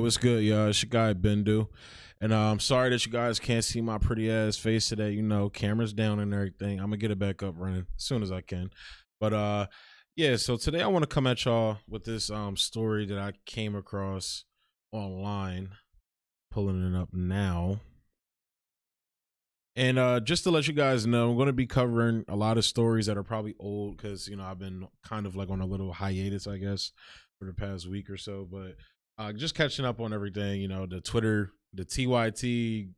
What's good, y'all? It's your guy Bendu, and I'm sorry that you guys can't see my pretty ass face today. You know, cameras down and everything. I'm gonna get it back up running as soon as I can. But yeah. So today I want to come at y'all with this story that I came across online. Pulling it up now. And just to let you guys know, I'm going to be covering a lot of stories that are probably old because, you know, I've been kind of like on a little hiatus, I guess, for the past week or so. But just catching up on everything, you know, the Twitter, the TYT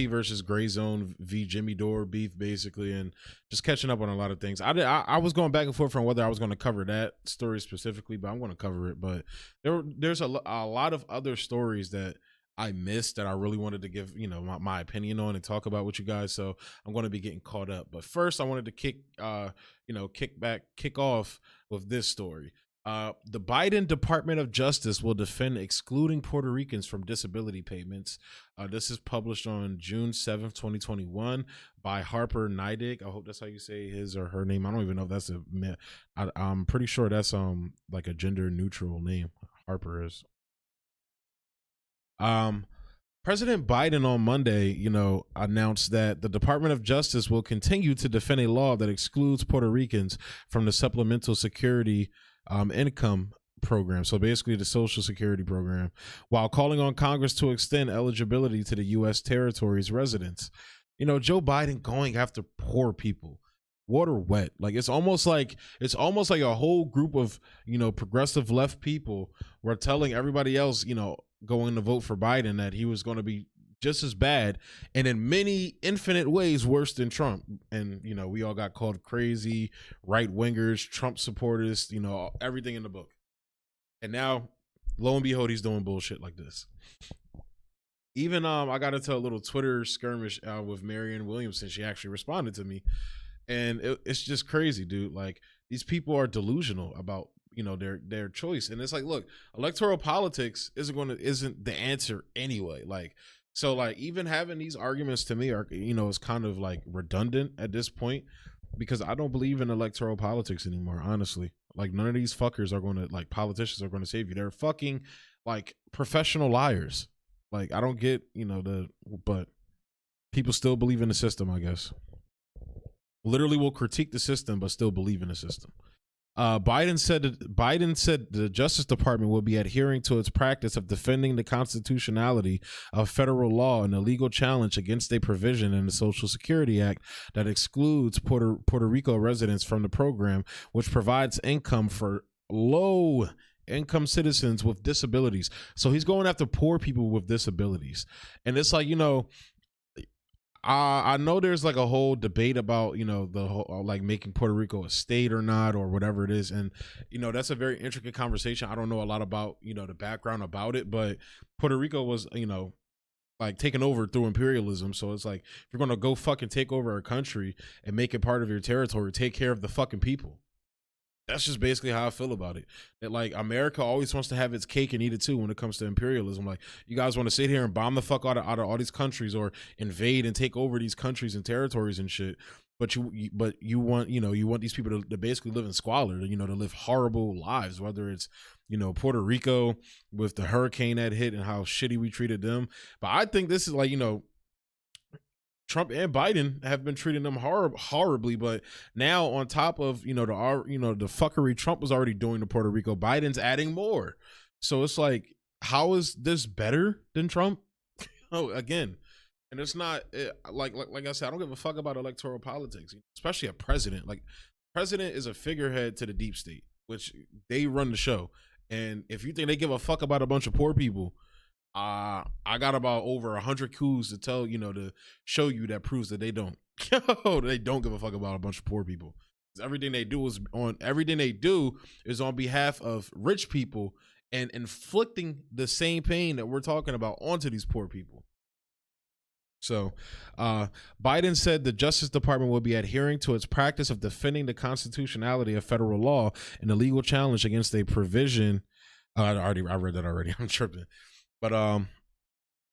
versus Gray Zone v Jimmy Dore beef, basically, and just catching up on a lot of things. I was going back and forth on whether I was going to cover that story specifically, but I'm going to cover it. But there's a lot of other stories that I missed that I really wanted to give, you know, my opinion on and talk about with you guys. So I'm going to be getting caught up. But first, I wanted to kick off with this story. The Biden Department of Justice will defend excluding Puerto Ricans from disability payments. This is published on June 7th, 2021 by Harper Neidig. I hope that's how you say his or her name. I don't even know if that's I'm pretty sure that's like a gender neutral name. Harper is. President Biden on Monday, you know, announced that the Department of Justice will continue to defend a law that excludes Puerto Ricans from the Supplemental Security Income Program. So basically the Social Security program, while calling on Congress to extend eligibility to the U.S. territory's residents. You know, Joe Biden going after poor people. Water wet. Like it's almost like a whole group of, you know, progressive left people were telling everybody else, you know, going to vote for Biden that he was going to be just as bad and in many infinite ways worse than Trump. And, you know, we all got called crazy, right wingers, Trump supporters, you know, everything in the book. And now, lo and behold, he's doing bullshit like this. Even I got into a little Twitter skirmish with Marianne Williamson. She actually responded to me. And it's just crazy, dude. Like, these people are delusional about, you know, their choice. And it's like, look, electoral politics isn't the answer anyway. Like, so like even having these arguments to me are, you know, is kind of like redundant at this point because I don't believe in electoral politics anymore, honestly. Like none of these fuckers are going to, like, politicians are going to save you. They're fucking like professional liars. Like, I don't get, you know, but people still believe in the system, I guess. Literally will critique the system, but still believe in the system. Biden said the Justice Department will be adhering to its practice of defending the constitutionality of federal law and a legal challenge against a provision in the Social Security Act that excludes Puerto Rico residents from the program, which provides income for low income citizens with disabilities. So he's going after poor people with disabilities. And it's like, you know, I know there's like a whole debate about, you know, the whole, like making Puerto Rico a state or not, or whatever it is. And, you know, that's a very intricate conversation. I don't know a lot about, you know, the background about it, but Puerto Rico was, you know, like taken over through imperialism. So it's like, if you're going to go fucking take over a country and make it part of your territory, take care of the fucking people. That's just basically how I feel about it. That like America always wants to have its cake and eat it too when it comes to imperialism. Like, you guys want to sit here and bomb the fuck out of all these countries or invade and take over these countries and territories and shit. But you want these people to basically live in squalor, you know, to live horrible lives, whether it's, you know, Puerto Rico with the hurricane that hit and how shitty we treated them. But I think this is like, you know, Trump and Biden have been treating them horribly, but now on top of, you know, the fuckery Trump was already doing to Puerto Rico, Biden's adding more. So it's like, how is this better than Trump? Oh, again, and it's not like I said, I don't give a fuck about electoral politics, especially a president. Like, president is a figurehead to the deep state, which they run the show. And if you think they give a fuck about a bunch of poor people, I got about over 100 coups to tell, you know, to show you that proves that they don't. They don't give a fuck about a bunch of poor people. Everything they do is on behalf of rich people and inflicting the same pain that we're talking about onto these poor people. So Biden said the Justice Department will be adhering to its practice of defending the constitutionality of federal law and the legal challenge against a provision. I read that already. I'm tripping. But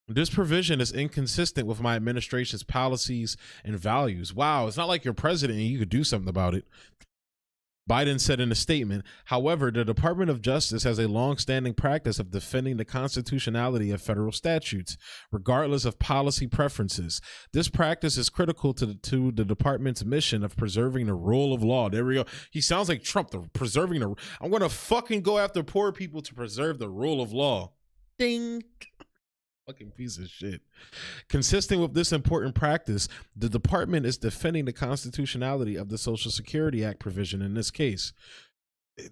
this provision is inconsistent with my administration's policies and values. Wow, it's not like you're president and you could do something about it. Biden said in a statement, however, the Department of Justice has a long-standing practice of defending the constitutionality of federal statutes, regardless of policy preferences. This practice is critical to the department's mission of preserving the rule of law. There we go. He sounds like Trump, preserving the... I'm going to fucking go after poor people to preserve the rule of law. Ding. Fucking piece of shit. Consistent with this important practice, the department is defending the constitutionality of the Social Security Act provision in this case.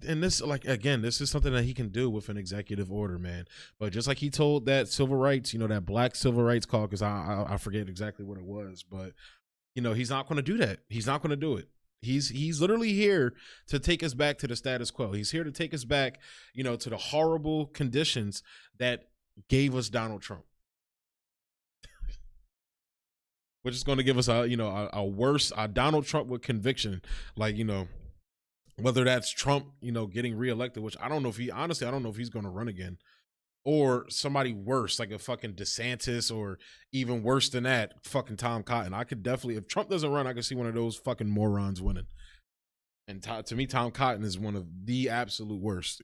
And this, like, again, this is something that he can do with an executive order, man. But just like he told that civil rights, that Black Civil Rights Caucus, I forget exactly what it was, but he's not going to do that. He's not going to do it. He's literally here to take us back to the status quo. He's here to take us back, to the horrible conditions that gave us Donald Trump, which is going to give us a worse Donald Trump with conviction, like whether that's Trump getting reelected, which I don't know if I don't know if he's going to run again, or somebody worse like a fucking DeSantis, or even worse than that, fucking Tom Cotton. I could definitely, if Trump doesn't run, I could see one of those fucking morons winning. And to me, Tom Cotton is one of the absolute worst.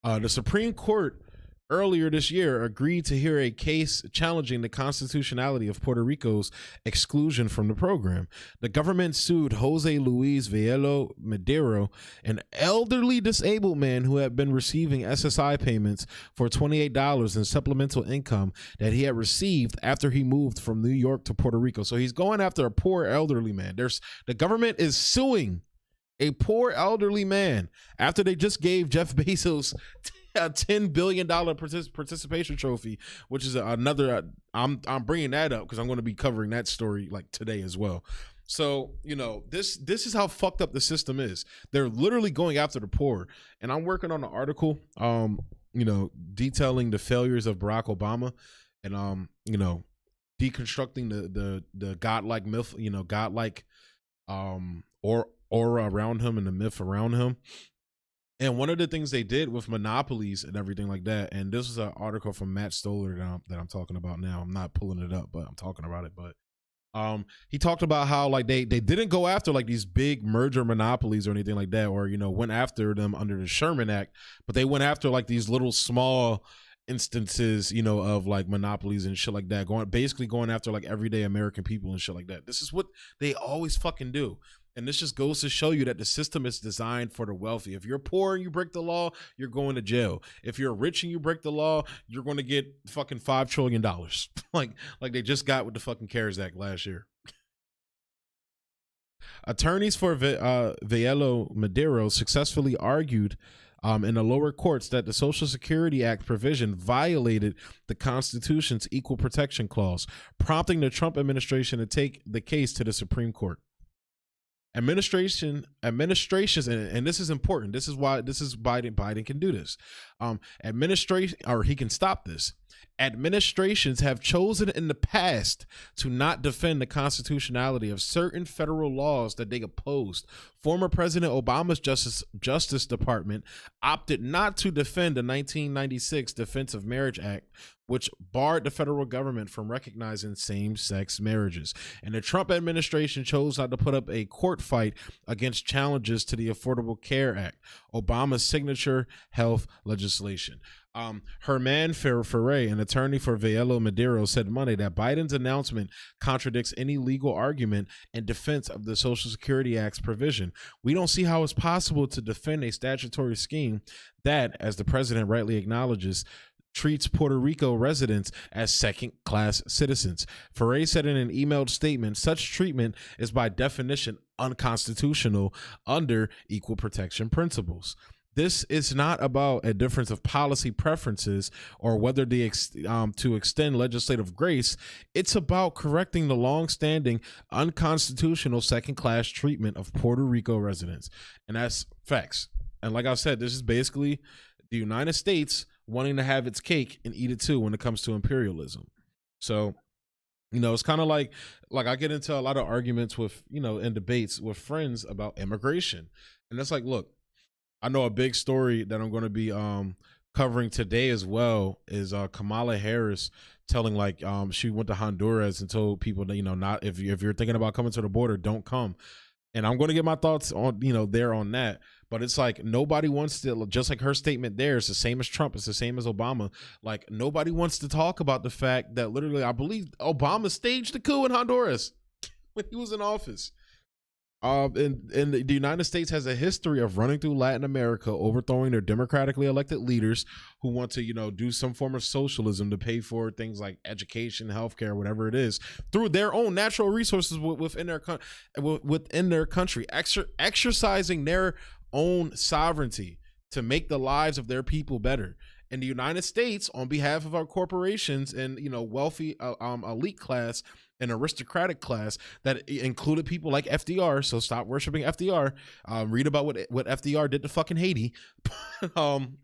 The Supreme Court earlier this year agreed to hear a case challenging the constitutionality of Puerto Rico's exclusion from the program. The government sued Jose Luis Villelo Madero, an elderly disabled man who had been receiving SSI payments for $28 in supplemental income that he had received after he moved from New York to Puerto Rico. So he's going after a poor elderly man. The government is suing a poor elderly man after they just gave Jeff Bezos a $10 billion participation trophy, which is another, I'm bringing that up because I'm going to be covering that story like today as well. So, this is how fucked up the system is. They're literally going after the poor. And I'm working on an article, detailing the failures of Barack Obama and, deconstructing the godlike myth, godlike aura around him and the myth around him. And one of the things they did with monopolies and everything like that, and this is an article from Matt Stoller that I'm talking about now. I'm not pulling it up, but I'm talking about it. But he talked about how like they didn't go after like these big merger monopolies or anything like that, or went after them under the Sherman Act, but they went after like these little small instances, of like monopolies and shit like that, going after like everyday American people and shit like that. This is what they always fucking do. And this just goes to show you that the system is designed for the wealthy. If you're poor and you break the law, you're going to jail. If you're rich and you break the law, you're going to get fucking $5 trillion. like they just got with the fucking CARES Act last year. Attorneys for Villelo Madero successfully argued in the lower courts that the Social Security Act provision violated the Constitution's Equal Protection Clause, prompting the Trump administration to take the case to the Supreme Court. Administrations, and this is important. This is Biden can do this. Administration, or he can stop this. Administrations have chosen in the past to not defend the constitutionality of certain federal laws that they opposed. Former President Obama's Justice Department opted not to defend the 1996 Defense of Marriage Act, which barred the federal government from recognizing same-sex marriages. And the Trump administration chose not to put up a court fight against challenges to the Affordable Care Act, Obama's signature health legislation. Herman Ferre, an attorney for Villelo Madero, said Monday that Biden's announcement contradicts any legal argument in defense of the Social Security Act's provision. We don't see how it's possible to defend a statutory scheme that, as the president rightly acknowledges, treats Puerto Rico residents as second-class citizens. Ferre said in an emailed statement, such treatment is by definition unconstitutional under equal protection principles. This is not about a difference of policy preferences or whether to extend legislative grace. It's about correcting the long-standing unconstitutional second-class treatment of Puerto Rico residents. And that's facts. And like I said, this is basically the United States wanting to have its cake and eat it too when it comes to imperialism. So, it's kind of like I get into a lot of arguments with, in debates with friends about immigration. And it's like, look, I know a big story that I'm going to be covering today as well is Kamala Harris telling she went to Honduras and told people that, not if you're thinking about coming to the border, don't come. And I'm going to get my thoughts on, there on that. But it's like nobody wants to, just like her statement there, it's the same as Trump, it's the same as Obama. Like nobody wants to talk about the fact that literally, I believe Obama staged a coup in Honduras when he was in office. And the United States has a history of running through Latin America, overthrowing their democratically elected leaders who want to, do some form of socialism to pay for things like education, healthcare, whatever it is, through their own natural resources within their country, exercising their own sovereignty to make the lives of their people better. And the United States, on behalf of our corporations and wealthy elite class and aristocratic class that included people like FDR, so stop worshiping FDR. Read about what FDR did to fucking Haiti. On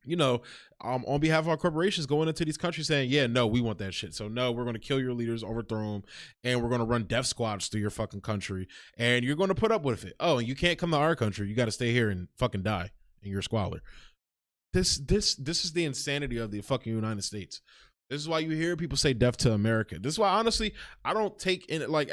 behalf of our corporations going into these countries saying, yeah, no, we want that shit. So no, we're going to kill your leaders, overthrow them, and we're going to run death squads through your fucking country, and you're going to put up with it. Oh, and you can't come to our country. You got to stay here and fucking die in your squalor. This is the insanity of the fucking United States. This is why you hear people say death to America. This is why, honestly, I don't take in it like,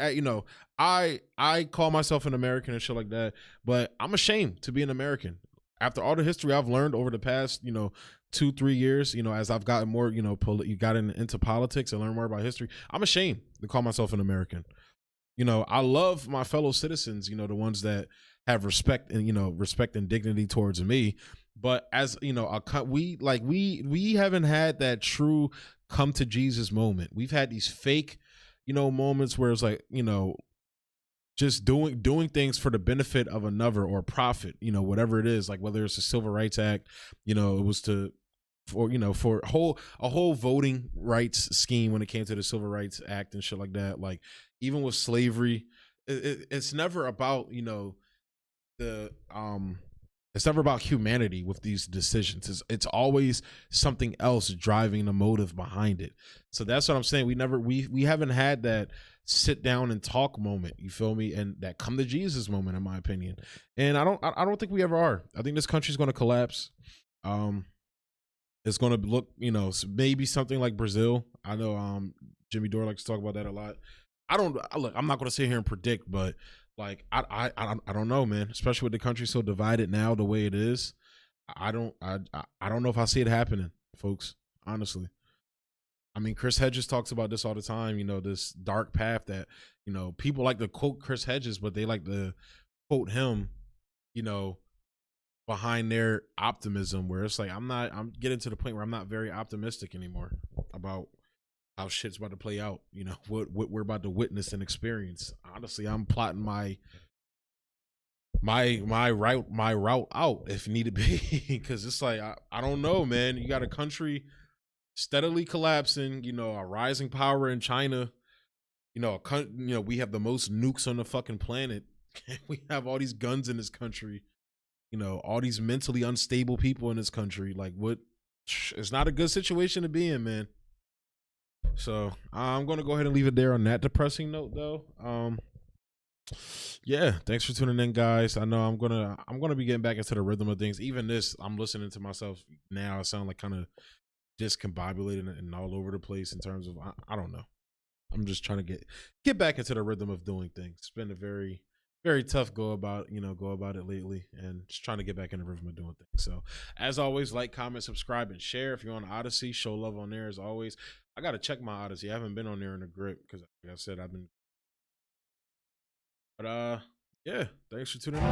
I call myself an American and shit like that, but I'm ashamed to be an American. After all the history I've learned over the past, 2-3 years, as I've gotten more, gotten into politics and learned more about history, I'm ashamed to call myself an American. I love my fellow citizens, the ones that have respect and, respect and dignity towards me. But as, we haven't had that true come to Jesus moment. We've had these fake, moments where it's like, just doing things for the benefit of another or profit, whatever it is, like whether it's the Civil Rights Act, it was for a whole voting rights scheme when it came to the Civil Rights Act and shit like that. Like even with slavery, it's never about, it's never about humanity with these decisions. It's always something else driving the motive behind it. So that's what I'm saying. We haven't had that sit down and talk moment. You feel me? And that come to Jesus moment, in my opinion. And I don't think we ever are. I think this country's going to collapse. It's going to look, maybe something like Brazil. I know Jimmy Dore likes to talk about that a lot. I'm not going to sit here and predict, but like I don't know, man. Especially with the country so divided now the way it is, I don't know if I see it happening, folks. Honestly, I mean, Chris Hedges talks about this all the time. This dark path that people like to quote Chris Hedges, but they like to quote him, behind their optimism. Where it's like I'm getting to the point where I'm not very optimistic anymore about how shit's about to play out, what we're about to witness and experience. Honestly, I'm plotting my route out if needed be, because it's like I don't know, man. You got a country steadily collapsing, a rising power in China, we have the most nukes on the fucking planet. We have all these guns in this country, all these mentally unstable people in this country. Like what? It's not a good situation to be in, man. So I'm going to go ahead and leave it there on that depressing note, though. Yeah, thanks for tuning in, guys. I know I'm gonna be getting back into the rhythm of things. Even this, I'm listening to myself now. I sound like kind of discombobulated and all over the place in terms of I don't know. I'm just trying to get back into the rhythm of doing things. It's been a very, very tough go about it lately, and just trying to get back in the rhythm of doing things. So as always, like, comment, subscribe, and share. If you're on Odyssey, show love on there as always. I got to check my Odyssey. I haven't been on there in a grip because, like I said, I've been. But yeah, thanks for tuning in.